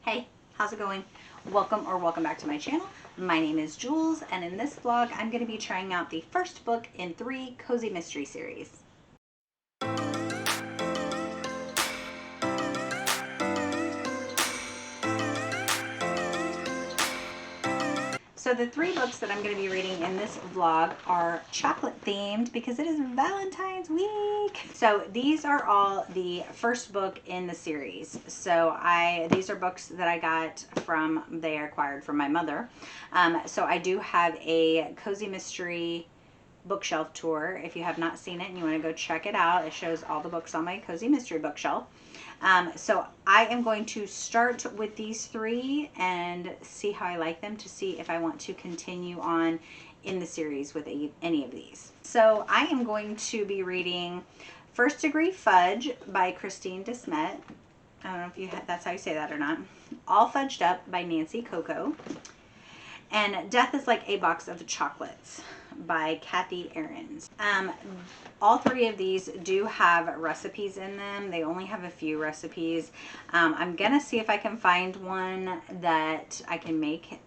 Hey, how's it going? Welcome back to my channel. My name is Jules, and in this vlog, I'm going to be trying out the first book in 3 cozy mystery series. So the 3 books that I'm going to be reading in this vlog are chocolate themed because it is Valentine's week. So these are all the first book in the series. So these are books that I got they acquired from my mother. So I do have a cozy mystery bookshelf tour. If you have not seen it and you want to go check it out, it shows all the books on my cozy mystery bookshelf. So I am going to start with these 3 and see how I like them to see if I want to continue on in the series with any of these. So I am going to be reading First Degree Fudge by Christine Desmet. I don't know if that's how you say that or not. All Fudged Up by Nancy Coco. And Death is Like a Box of Chocolates by Kathy Aarons. All 3 of these do have recipes in them. They only have a few recipes. I'm gonna see if I can find one that I can make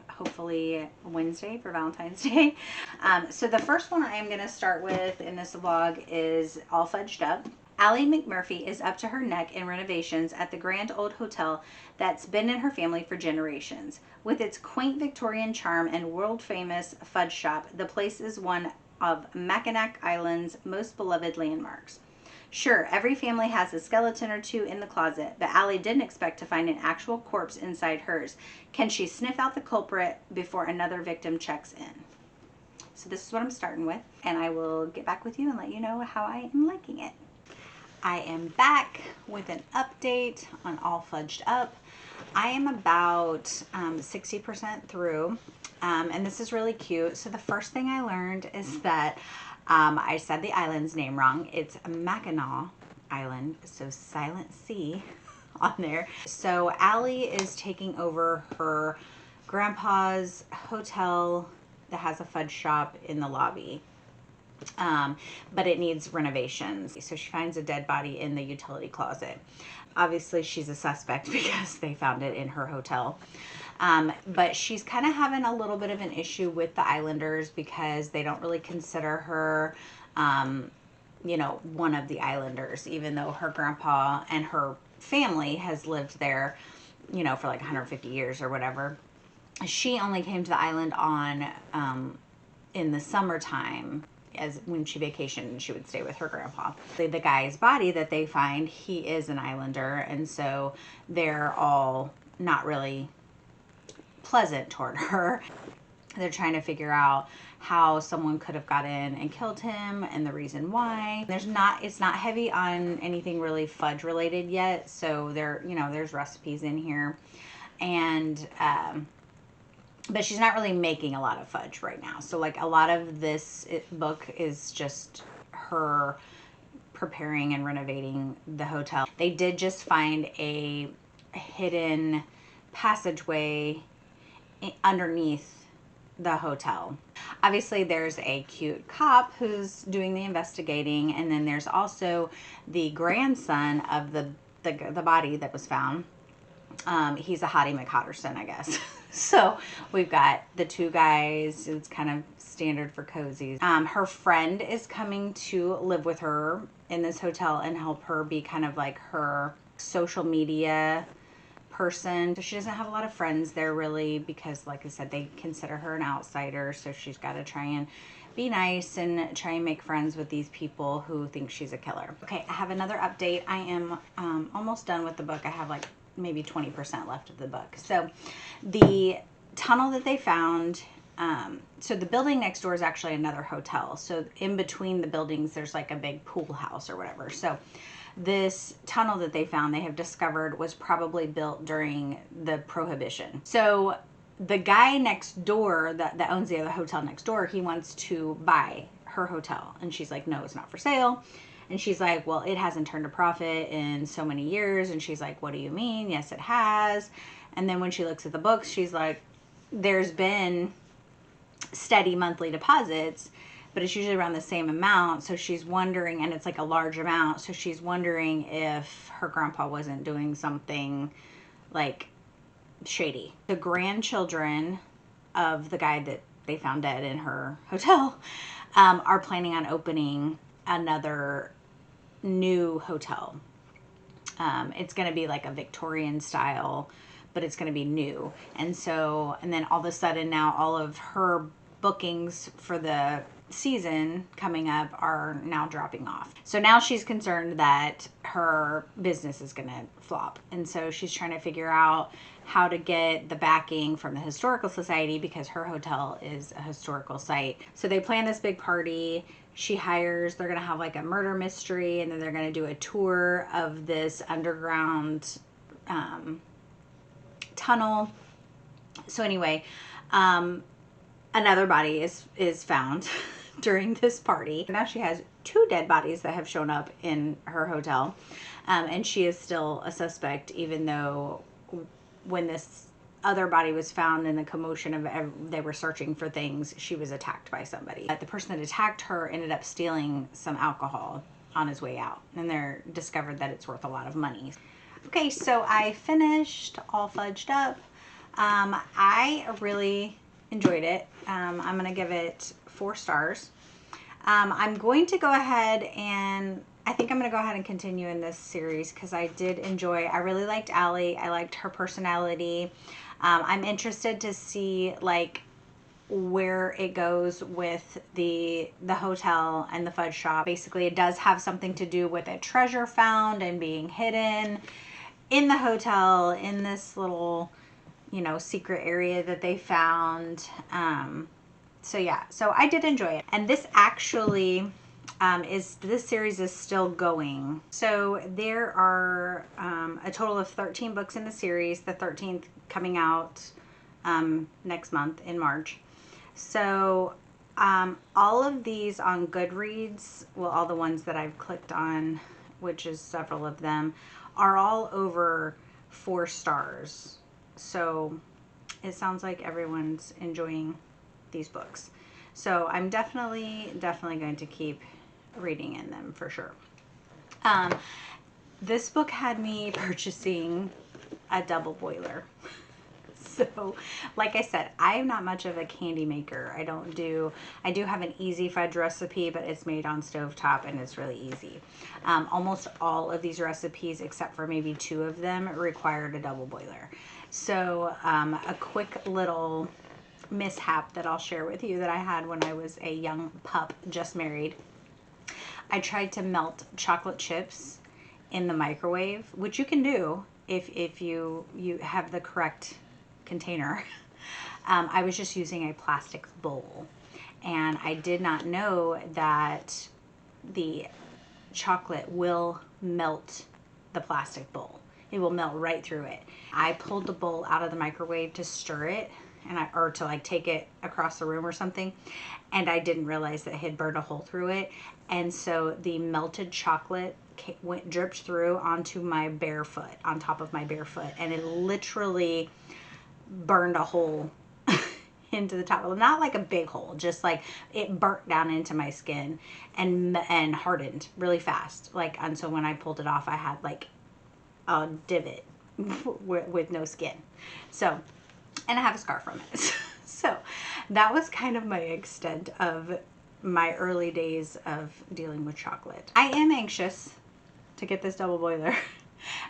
hopefully Wednesday for Valentine's Day. So the first one I am gonna start with in this vlog is All Fudged Up. Allie McMurphy is up to her neck in renovations at the grand old hotel that's been in her family for generations. With its quaint Victorian charm and world-famous fudge shop, the place is one of Mackinac Island's most beloved landmarks. Sure, every family has a skeleton or 2 in the closet, but Allie didn't expect to find an actual corpse inside hers. Can she sniff out the culprit before another victim checks in? So this is what I'm starting with, and I will get back with you and let you know how I am liking it. I am back with an update on All Fudged Up. I am about 60% through, and this is really cute. So the first thing I learned is that I said the island's name wrong. It's Mackinac Island, so silent C on there. So Allie is taking over her grandpa's hotel that has a fudge shop in the lobby. But it needs renovations. So she finds a dead body in the utility closet. Obviously she's a suspect because they found it in her hotel. But she's kind of having a little bit of an issue with the Islanders because they don't really consider her, you know, one of the Islanders, even though her grandpa and her family has lived there, you know, for like 150 years or whatever. She only came to the island in the summertime, as when she vacationed, she would stay with her grandpa. The guy's body that they find, he is an Islander, and so they're all not really pleasant toward her. They're trying to figure out how someone could have got in and killed him and the reason why. It's not heavy on anything really fudge related yet, so there's recipes in here, and but she's not really making a lot of fudge right now. So like a lot of this book is just her preparing and renovating the hotel. They did just find a hidden passageway underneath the hotel. Obviously there's a cute cop who's doing the investigating, and then there's also the grandson of the body that was found. He's a Hottie McHotterson, I guess. So we've got the 2 guys. It's kind of standard for cozies. Her friend is coming to live with her in this hotel and help her be kind of like her social media person. So she doesn't have a lot of friends there really because, like I said, they consider her an outsider. So she's got to try and be nice and try and make friends with these people who think she's a killer. Okay, I have another update. I am almost done with the book. I have like maybe 20% left of the book. So the tunnel that they found, so the building next door is actually another hotel. So in between the buildings, there's like a big pool house or whatever. So this tunnel that they found, they have discovered was probably built during the Prohibition. So the guy next door that owns the other hotel next door, he wants to buy her hotel. And she's like, no, it's not for sale. And she's like, well, it hasn't turned a profit in so many years. And she's like, what do you mean? Yes, it has. And then when she looks at the books, she's like, there's been steady monthly deposits, but it's usually around the same amount. So she's wondering, and it's like a large amount. So she's wondering if her grandpa wasn't doing something like shady. The grandchildren of the guy that they found dead in her hotel are planning on opening another new hotel. It's going to be like a Victorian style, but it's going to be new. And then all of a sudden now all of her bookings for the season coming up are now dropping off. So now she's concerned that her business is going to flop. And so she's trying to figure out how to get the backing from the historical society, because her hotel is a historical site. So they plan this big party. They're going to have like a murder mystery, and then they're going to do a tour of this underground tunnel. So anyway, another body is found during this party. Now she has 2 dead bodies that have shown up in her hotel, and she is still a suspect, even though when this other body was found in the commotion of they were searching for things, she was attacked by somebody. The person that attacked her ended up stealing some alcohol on his way out, and they're discovered that it's worth a lot of money. Okay, so I finished All Fudged Up. I really enjoyed it. I'm going to give it 4 stars. I'm going to go ahead and I think I'm going to go ahead and continue in this series because I really liked Allie. I liked her personality. I'm interested to see like where it goes with the hotel and the fudge shop. Basically, it does have something to do with a treasure found and being hidden in the hotel in this little, secret area that they found. So yeah, so I did enjoy it. And this actually this series is still going. So there are a total of 13 books in the series, the 13th coming out next month in March. So all of these on Goodreads, well, all the ones that I've clicked on, which is several of them, are all over 4 stars. So it sounds like everyone's enjoying these books. So I'm definitely going to keep reading in them for sure. This book had me purchasing a double boiler. So, like I said, I'm not much of a candy maker. I do have an easy fudge recipe, but it's made on stovetop and it's really easy. Almost all of these recipes, except for maybe 2 of them, required a double boiler. So, a quick little mishap that I'll share with you that I had when I was a young pup, just married. I tried to melt chocolate chips in the microwave, which you can do if you have the correct container. I was just using a plastic bowl, and I did not know that the chocolate will melt the plastic bowl. It will melt right through it. I pulled the bowl out of the microwave to stir it, or to like take it across the room or something, and I didn't realize that it had burned a hole through it, and so the melted chocolate dripped through onto my bare foot, on top of my bare foot, and it literally burned a hole into the top. Well, not like a big hole, just like it burnt down into my skin and hardened really fast. And so when I pulled it off, I had like a divot with no skin. So, and I have a scar from it. So that was kind of my extent of my early days of dealing with chocolate. I am anxious to get this double boiler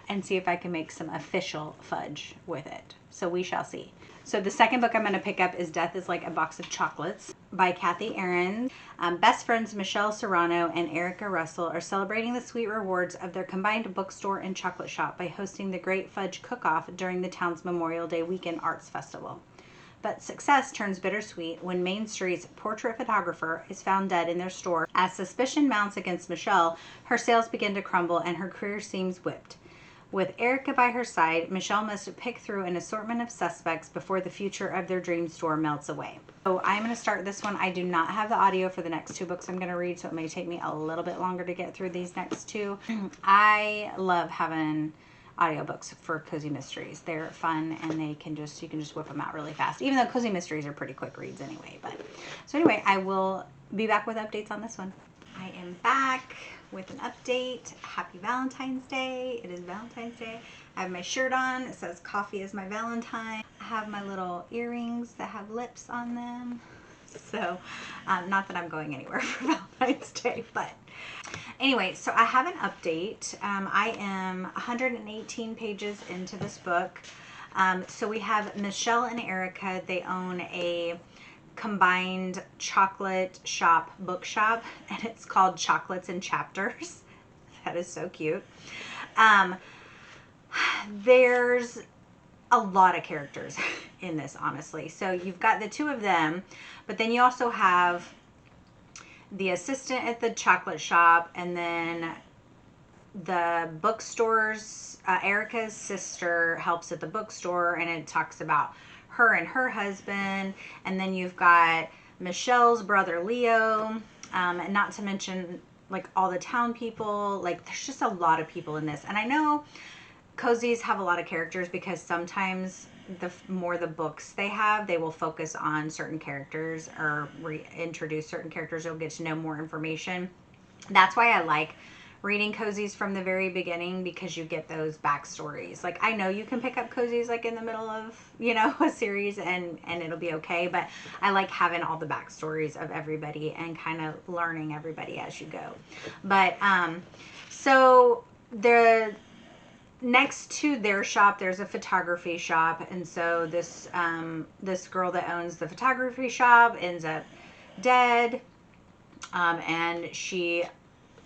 and see if I can make some official fudge with it. So we shall see. So the second book I'm going to pick up is Death is Like a Box of Chocolates by Kathy Aaron. Best friends Michelle Serrano and Erica Russell are celebrating the sweet rewards of their combined bookstore and chocolate shop by hosting the Great Fudge Cook-Off during the town's Memorial Day Weekend Arts Festival. But success turns bittersweet when Main Street's portrait photographer is found dead in their store. As suspicion mounts against Michelle, her sales begin to crumble and her career seems whipped. With Erica by her side, Michelle must pick through an assortment of suspects before the future of their dream store melts away. So I'm going to start this one. I do not have the audio for the next 2 books I'm going to read, so it may take me a little bit longer to get through these next 2. I love having audiobooks for cozy mysteries. They're fun, and you can just whip them out really fast, even though cozy mysteries are pretty quick reads anyway. So anyway, I will be back with updates on this one. I am back with an update. Happy Valentine's Day. It is Valentine's Day. I have my shirt on. It says coffee is my Valentine. I have my little earrings that have lips on them. So, not that I'm going anywhere for Valentine's Day, but anyway, so I have an update. I am 118 pages into this book. So we have Michelle and Erica. They own a combined chocolate shop, bookshop, and it's called Chocolates and Chapters. That is so cute. There's a lot of characters in this, honestly. So you've got the two of them, but then you also have the assistant at the chocolate shop, and then the bookstores. Erica's sister helps at the bookstore, and it talks about her and her husband. And then you've got Michelle's brother Leo, and not to mention like all the town people. Like there's just a lot of people in this. And I know cozies have a lot of characters because sometimes the more the books they have, they will focus on certain characters or reintroduce certain characters. You'll get to know more information. That's why I like reading cozies from the very beginning, because you get those backstories. Like I know you can pick up cozies like in the middle of, you know, a series and it'll be okay, but I like having all the backstories of everybody and kind of learning everybody as you go. But so the next to their shop, there's a photography shop, and so this this girl that owns the photography shop ends up dead, and she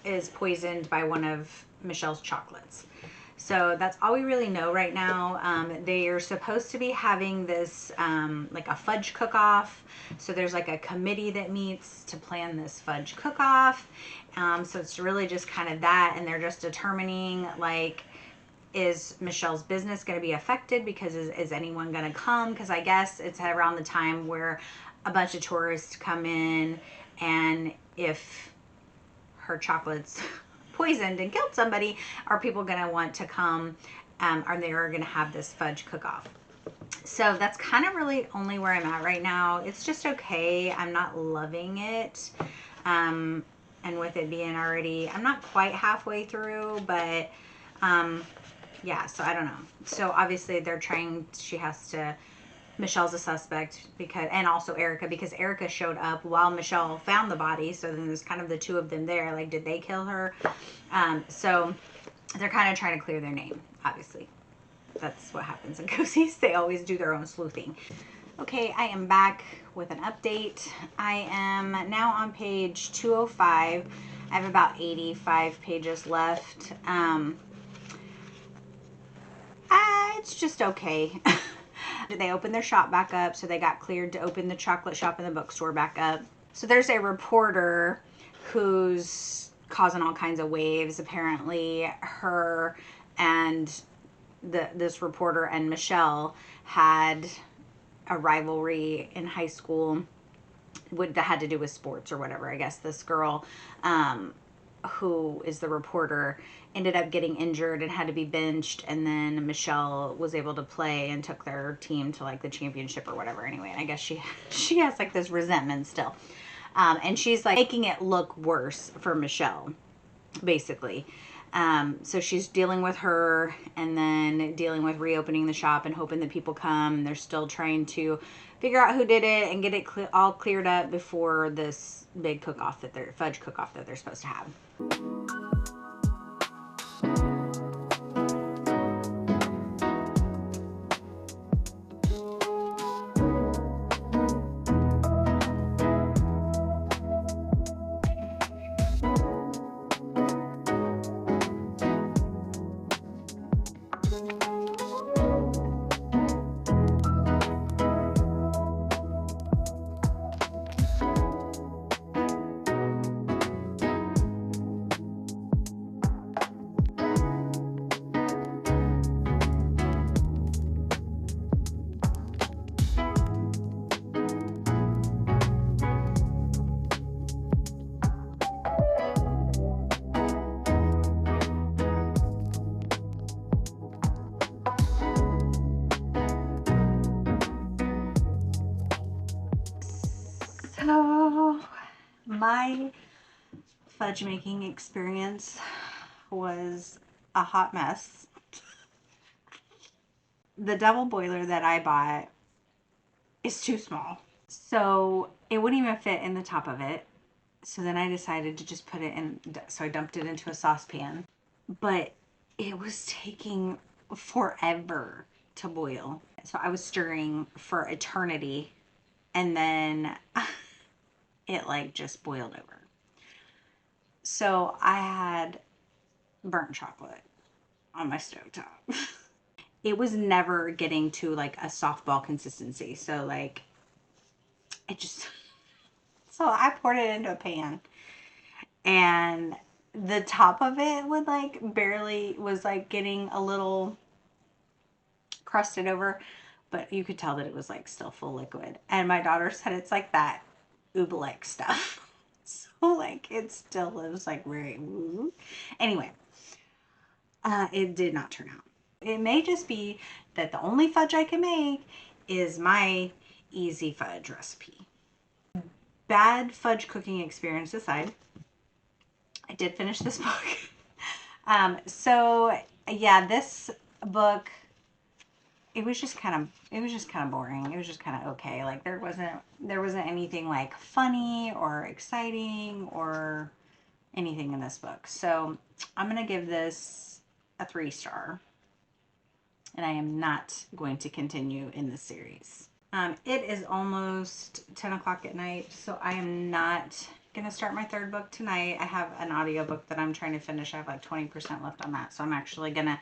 is poisoned by one of Michelle's chocolates. So that's all we really know right now. They are supposed to be having this like a fudge cook-off. So there's like a committee that meets to plan this fudge cook-off. So it's really just kind of that, and they're just determining like, is Michelle's business going to be affected, because is anyone going to come? Because I guess it's around the time where a bunch of tourists come in, and if her chocolates poisoned and killed somebody, are people going to want to come, or they are going to have this fudge cook-off? So that's kind of really only where I'm at right now. It's just okay. I'm not loving it. And with it being already, I'm not quite halfway through, but yeah, so I don't know. So obviously they're trying, Michelle's a suspect, because, and also Erica, because Erica showed up while Michelle found the body. So then there's kind of the two of them there. Like, did they kill her? So they're kind of trying to clear their name, obviously. That's what happens in cozies. They always do their own sleuthing. Okay, I am back with an update. I am now on page 205. I have about 85 pages left. It's just okay. They opened their shop back up, so they got cleared to open the chocolate shop and the bookstore back up. So there's a reporter who's causing all kinds of waves. Apparently her and this reporter and Michelle had a rivalry in high school that had to do with sports or whatever. I guess this girl who is the reporter ended up getting injured and had to be benched, and then Michelle was able to play and took their team to like the championship or whatever. Anyway, and I guess she has like this resentment still, and she's like making it look worse for Michelle, basically. So she's dealing with her, and then dealing with reopening the shop and hoping that people come. They're still trying to figure out who did it and get it all cleared up before this big cook-off fudge cook-off that they're supposed to have. So my fudge making experience was a hot mess. the double boiler that I bought is too small. So it wouldn't even fit in the top of it. So then I decided to just put it in. So I dumped it into a saucepan. But it was taking forever to boil. So I was stirring for eternity. And then it like just boiled over. So I had burnt chocolate on my stovetop. It was never getting to like a softball consistency. So like it just, so I poured it into a pan and the top of it would like barely was like getting a little crusted over, but you could tell that it was like still full liquid. And my daughter said it's like that oobleck stuff. So like it still lives like very, anyway, it did not turn out. It may just be that the only fudge I can make is my easy fudge recipe. Bad fudge cooking experience aside, I did finish this book. So yeah, this book, it was just kind of boring. It was just kind of okay. Like there wasn't anything like funny or exciting or anything in this book. So I'm gonna give this a 3-star, and I am not going to continue in the series. It is almost 10 o'clock at night, so I am not gonna start my 3rd book tonight. I have an audiobook that I'm trying to finish. I have like 20% left on that, so I'm actually gonna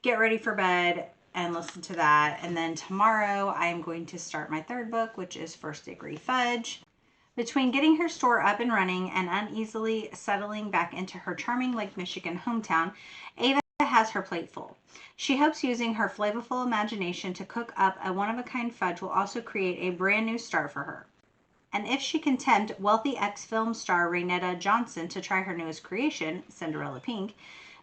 get ready for bed and listen to that. And then tomorrow I'm going to start my 3rd book, which is First Degree Fudge. Between getting her store up and running and uneasily settling back into her charming Lake Michigan hometown, Ava has her plate full. She hopes using her flavorful imagination to cook up a one-of-a-kind fudge will also create a brand new start for her. And if she can tempt wealthy ex-film star Raynetta Johnson to try her newest creation, Cinderella Pink,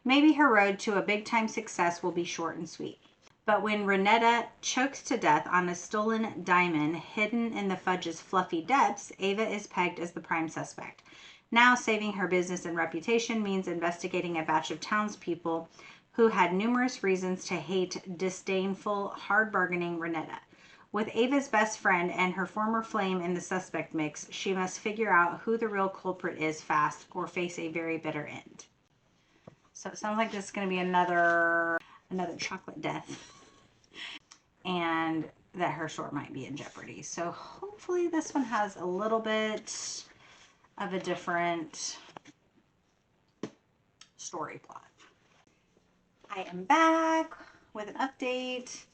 maybe her road to a big-time success will be short and sweet. But when Raynetta chokes to death on a stolen diamond hidden in the fudge's fluffy depths, Ava is pegged as the prime suspect. Now, saving her business and reputation means investigating a batch of townspeople who had numerous reasons to hate disdainful, hard-bargaining Raynetta. With Ava's best friend and her former flame in the suspect mix, she must figure out who the real culprit is fast or face a very bitter end. So it sounds like this is going to be another chocolate death, and that her store might be in jeopardy. So hopefully this one has a little bit of a different story plot. I am back with an update.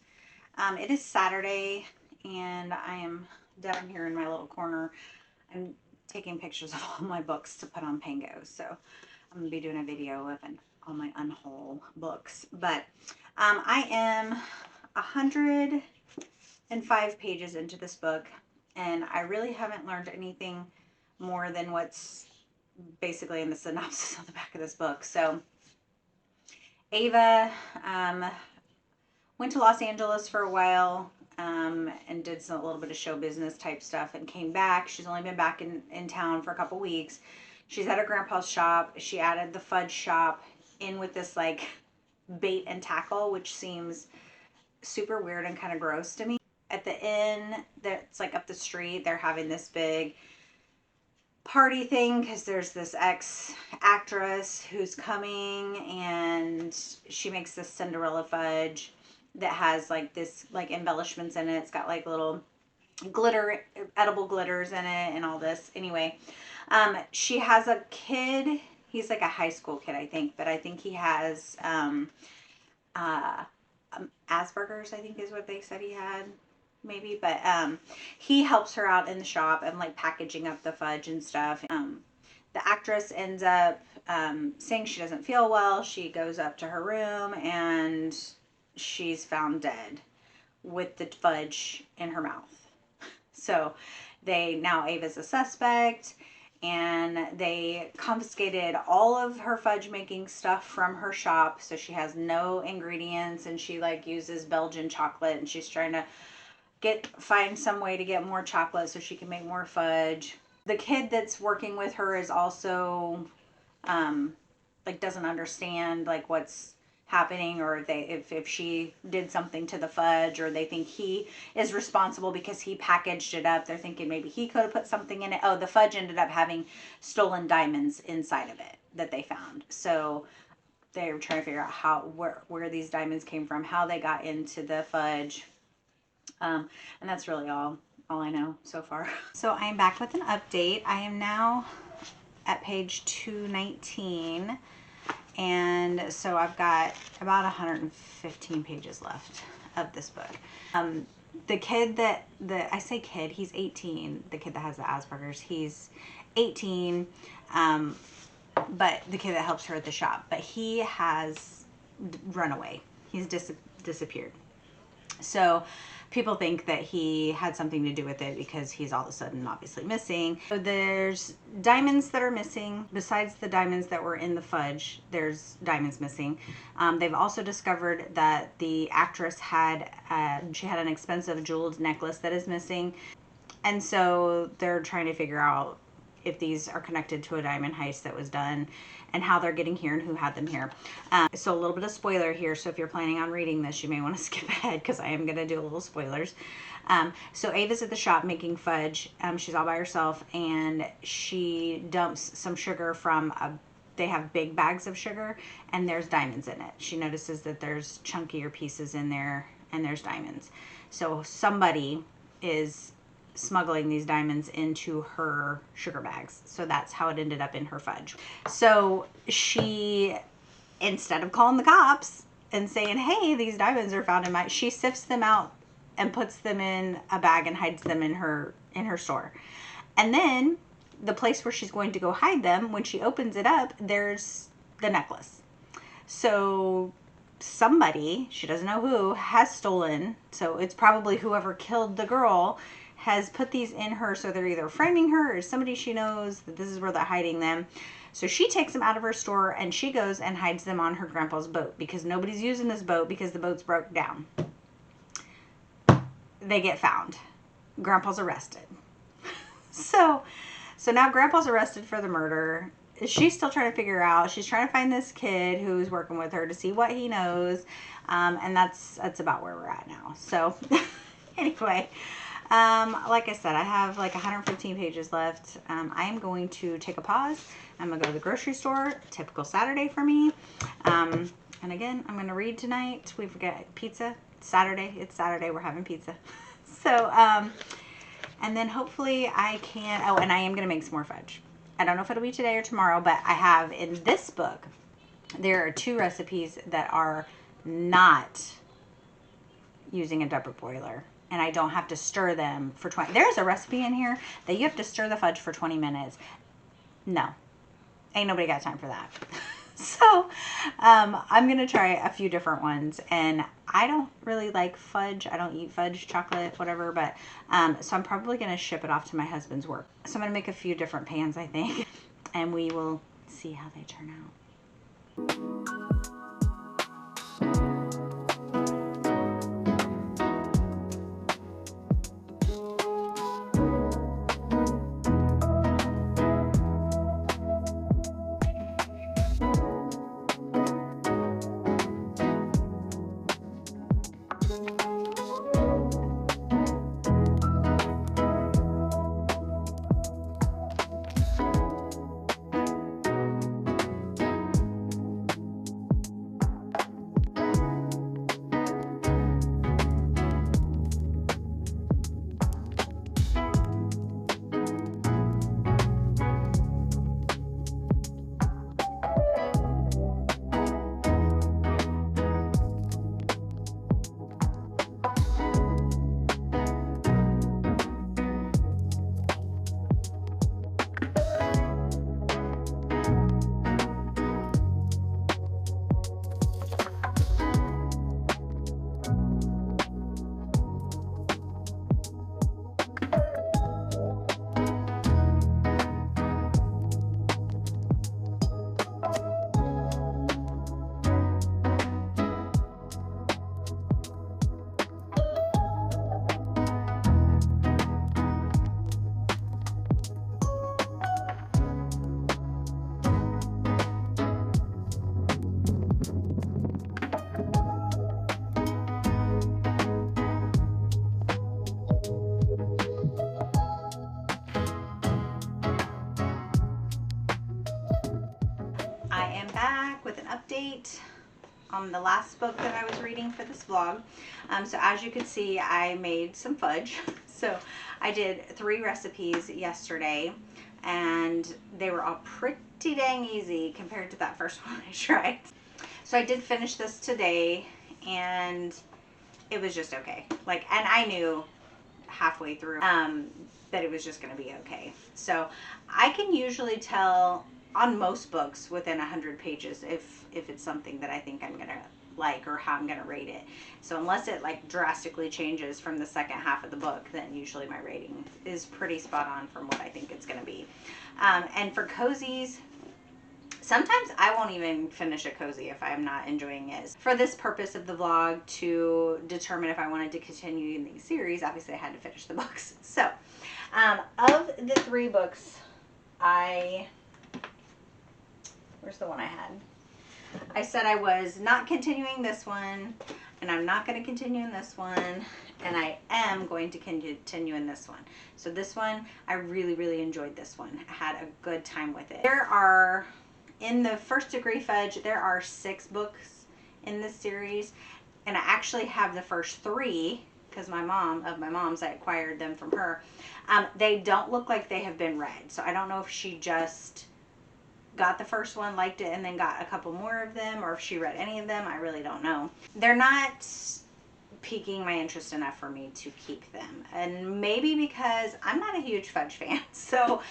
It is Saturday, and I am down here in my little corner. I'm taking pictures of all my books to put on Pango. So I'm going to be doing a video of all my unhaul books. But I am 105 pages into this book, and I really haven't learned anything more than what's basically in the synopsis on the back of this book. So Ava went to Los Angeles for a while and did a little bit of show business type stuff and came back. She's only been back in town for a couple weeks. She's at her grandpa's shop. She added the fudge shop in with this like bait and tackle, which seems super weird and kind of gross to me. At the inn that's like up the street, they're having this big party thing because there's this ex-actress who's coming, and she makes this Cinderella fudge that has like this like embellishments in it. It's got like little edible glitters in it and all this. Anyway, she has a kid. He's like a high school kid, I think, but I think he has Asperger's, I think is what they said he had, maybe. But he helps her out in the shop and like packaging up the fudge and stuff. The actress ends up saying she doesn't feel well. She goes up to her room and she's found dead with the fudge in her mouth. So now Ava's a suspect, and they confiscated all of her fudge making stuff from her shop. So she has no ingredients, and she like uses Belgian chocolate, and she's trying to find some way to get more chocolate so she can make more fudge. The kid that's working with her is also like doesn't understand like what's happening, or if she did something to the fudge, or they think he is responsible because he packaged it up. They're thinking maybe he could have put something in it. Oh, the fudge ended up having stolen diamonds inside of it that they found. So they were trying to figure out where these diamonds came from, how they got into the fudge. And that's really all I know so far. So I am back with an update. I am now at page 219. And so I've got about 115 pages left of this book. The kid I say kid, he's 18. The kid that has the Asperger's, he's 18. But the kid that helps her at the shop, but he has run away. He's disappeared. So people think that he had something to do with it because he's all of a sudden obviously missing. So there's diamonds that are missing. Besides the diamonds that were in the fudge, there's diamonds missing. They've also discovered that the actress had an expensive jeweled necklace that is missing. And so they're trying to figure out if these are connected to a diamond heist that was done and how they're getting here and who had them here. So a little bit of spoiler here. So if you're planning on reading this, you may want to skip ahead because I am going to do a little spoilers. So Ava's at the shop making fudge. She's all by herself, and she dumps some sugar from they have big bags of sugar, and there's diamonds in it. She notices that there's chunkier pieces in there and there's diamonds. So somebody is smuggling these diamonds into her sugar bags. So that's how it ended up in her fudge. So she, instead of calling the cops and saying, hey, these diamonds are found in my, she sifts them out and puts them in a bag and hides them in her store. And then the place where she's going to go hide them, when she opens it up, there's the necklace. So somebody, she doesn't know who, has stolen. So it's probably whoever killed the girl has put these in her, so they're either framing her or somebody she knows that this is where they're hiding them. So she takes them out of her store and she goes and hides them on her grandpa's boat because nobody's using this boat because the boat's broke down. They get found. Grandpa's arrested. So now Grandpa's arrested for the murder. She's still trying to figure out, she's trying to find this kid who's working with her to see what he knows. And that's about where we're at now. So anyway, like I said, I have like 115 pages left. I am going to take a pause. I'm going to go to the grocery store. Typical Saturday for me. And again, I'm going to read tonight. We forget pizza. It's Saturday. We're having pizza. So, and then hopefully I can, oh, and I am going to make some more fudge. I don't know if it'll be today or tomorrow, but I have in this book, there are 2 recipes that are not using a double boiler. And I don't have to stir them for 20. There's a recipe in here that you have to stir the fudge for 20 minutes. No, ain't nobody got time for that. So I'm going to try a few different ones. And I don't really like fudge. I don't eat fudge, chocolate, whatever. But so I'm probably going to ship it off to my husband's work. So I'm going to make a few different pans, I think. And we will see how they turn out. update on the last book that I was reading for this vlog. So as you can see, I made some fudge. So I did 3 recipes yesterday, and they were all pretty dang easy compared to that first one I tried. So I did finish this today, and it was just okay. Like, and I knew halfway through that it was just going to be okay. So I can usually tell on most books within 100 pages if it's something that I think I'm going to like or how I'm going to rate it. So unless it like drastically changes from the second half of the book, then usually my rating is pretty spot on from what I think it's going to be. And for cozies, sometimes I won't even finish a cozy if I'm not enjoying it. For this purpose of the vlog, to determine if I wanted to continue in the series, obviously I had to finish the books. So of the 3 books, where's the one I had? I said I was not continuing this one, and I'm not going to continue in this one, and I am going to continue in this one. So this one, I really, really enjoyed this one. I had a good time with it. There are, in the First Degree Fudge, there are 6 books in this series, and I actually have the first 3, because my mom's, I acquired them from her. They don't look like they have been read, so I don't know if she just got the first one, liked it, and then got a couple more of them, or if she read any of them. I really don't know. They're not piquing my interest enough for me to keep them, and maybe because I'm not a huge fudge fan. So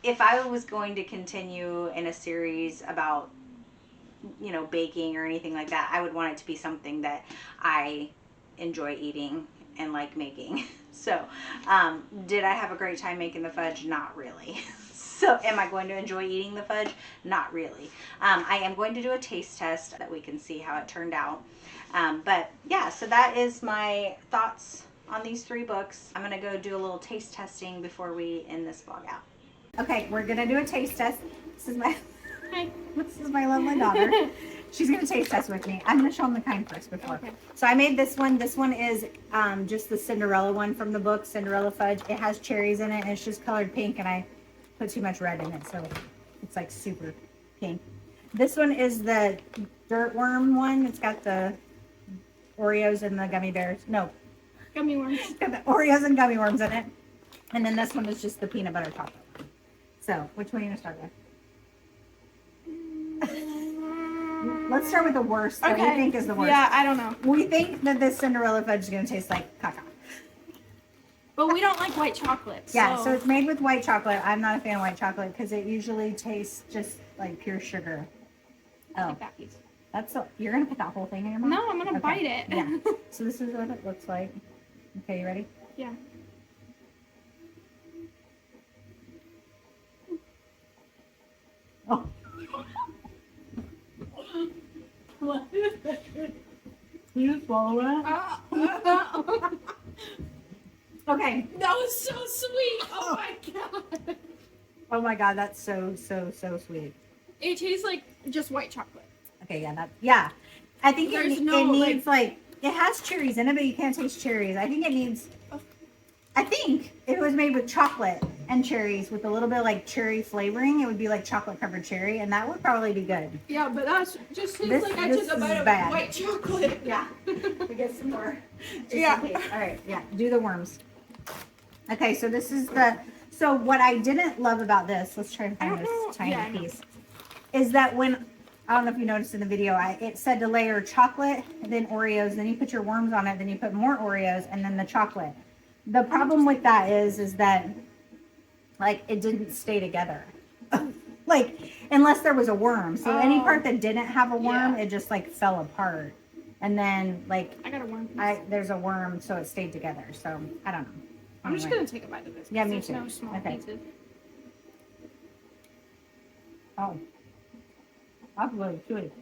if I was going to continue in a series about, you know, baking or anything like that, I would want it to be something that I enjoy eating and like making. So did I have a great time making the fudge? Not really. So am I going to enjoy eating the fudge? Not really. I am going to do a taste test that we can see how it turned out. But yeah, so that is my thoughts on these 3 books. I'm going to go do a little taste testing before we end this vlog out. Okay, we're going to do a taste test. This is my lovely daughter. She's going to taste test with me. I'm going to show them the kind first before. Okay. So I made this one. This one is just the Cinderella one from the book, Cinderella Fudge. It has cherries in it, and it's just colored pink, and I put too much red in it, so it's like super pink. This one is the dirt worm one. It's got the Oreos and the gummy bears. No. Gummy worms. It's got the Oreos and gummy worms in it. And then this one is just the peanut butter chocolate. So, which one are you going to start with? Let's start with the worst that we think is the worst. Yeah, I don't know. We think that this Cinderella fudge is going to taste like caca. But we don't like white chocolate. Yeah, so it's made with white chocolate. I'm not a fan of white chocolate because it usually tastes just like pure sugar. Oh, that's so. You're gonna put that whole thing in your mouth? No, I'm gonna bite it. Yeah. So this is what it looks like. Okay, you ready? Yeah. Oh. What is that? Can you swallow it? Okay. That was so sweet. Oh my god. Oh my god, that's so sweet. It tastes like just white chocolate. Okay, yeah, I think it needs like it has cherries in it, but you can't taste cherries. I think if it was made with chocolate and cherries with a little bit of like cherry flavoring, it would be like chocolate covered cherry, and that would probably be good. Yeah, but that's just tastes like I took a bite of white chocolate. Yeah. We get some more. Yeah. All right, yeah, do the worms. Okay, so this is so what I didn't love about this, let's try and find this tiny piece, is that when, I don't know if you noticed in the video, it said to layer chocolate, then Oreos, then you put your worms on it, then you put more Oreos, and then the chocolate. The problem with that is that, like, it didn't stay together. Like, unless there was a worm. So any part that didn't have a worm, it just, like, fell apart. And then, like, I got a worm. There's a worm, so it stayed together. So, I don't know. I'm just going to take a bite of this. Yeah, me too. No small pieces. Oh. That's really sweet.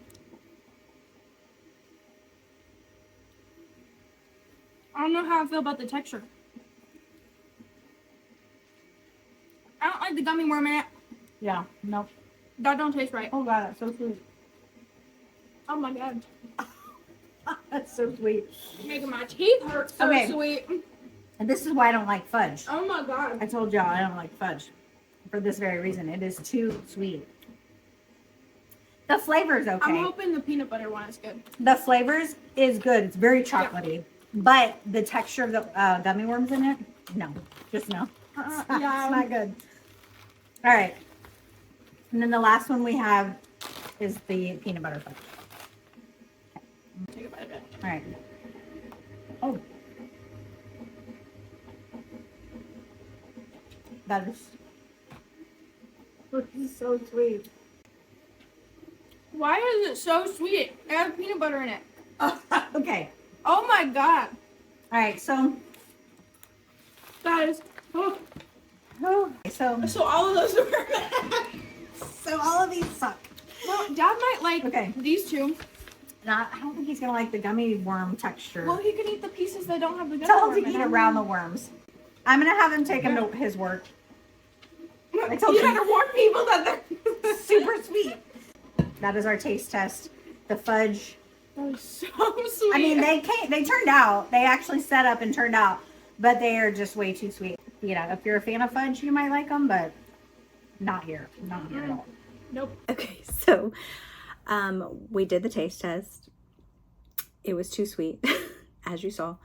I don't know how I feel about the texture. I don't like the gummy worm in it. Yeah, nope. That don't taste right. Oh god, that's so sweet. Oh my god. That's so sweet. Making my teeth hurt. So sweet. And this is why I don't like fudge. Oh my god. I told y'all I don't like fudge. For this very reason. It is too sweet. The flavor's okay. I'm hoping the peanut butter one is good. The flavors is good. It's very chocolatey. Yeah. But the texture of the gummy worms in it, no. Just no. It's not good. All right. And then the last one we have is the peanut butter fudge. Take a bite of it. All right. Oh. That is... This is so sweet. Why is it so sweet? It has peanut butter in it. Okay. Oh my god. All right, so... Guys. Oh. So all of those are... So all of these suck. Well, Dad might like these two. I don't think he's going to like the gummy worm texture. Well, he can eat the pieces that don't have the gummy Tell worm him to eat around the worms. I'm going to have him take him to his work. I told you gotta warn people that they're super sweet. That is our taste test. The fudge. That was so sweet. I mean, they turned out. They actually set up and turned out, but they are just way too sweet. You know, if you're a fan of fudge, you might like them, but not here. Not here at all. Nope. Okay, so we did the taste test. It was too sweet, as you saw.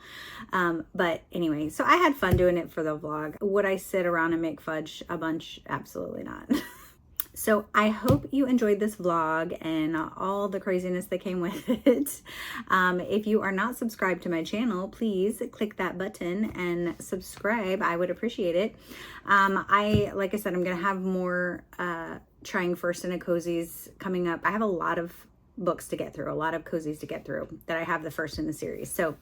But anyway, so I had fun doing it for the vlog. Would I sit around and make fudge a bunch? Absolutely not. So I hope you enjoyed this vlog and all the craziness that came with it. If you are not subscribed to my channel, please click that button and subscribe. I would appreciate it. Like I said, I'm going to have more trying first in a cozies coming up. I have a lot of books to get through, a lot of cozies to get through that I have the first in the series. So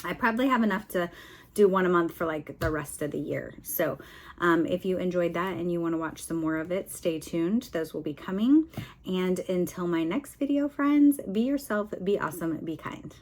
I probably have enough to do one a month for like the rest of the year. So if you enjoyed that and you want to watch some more of it, stay tuned. Those will be coming. And until my next video, friends, be yourself, be awesome, be kind.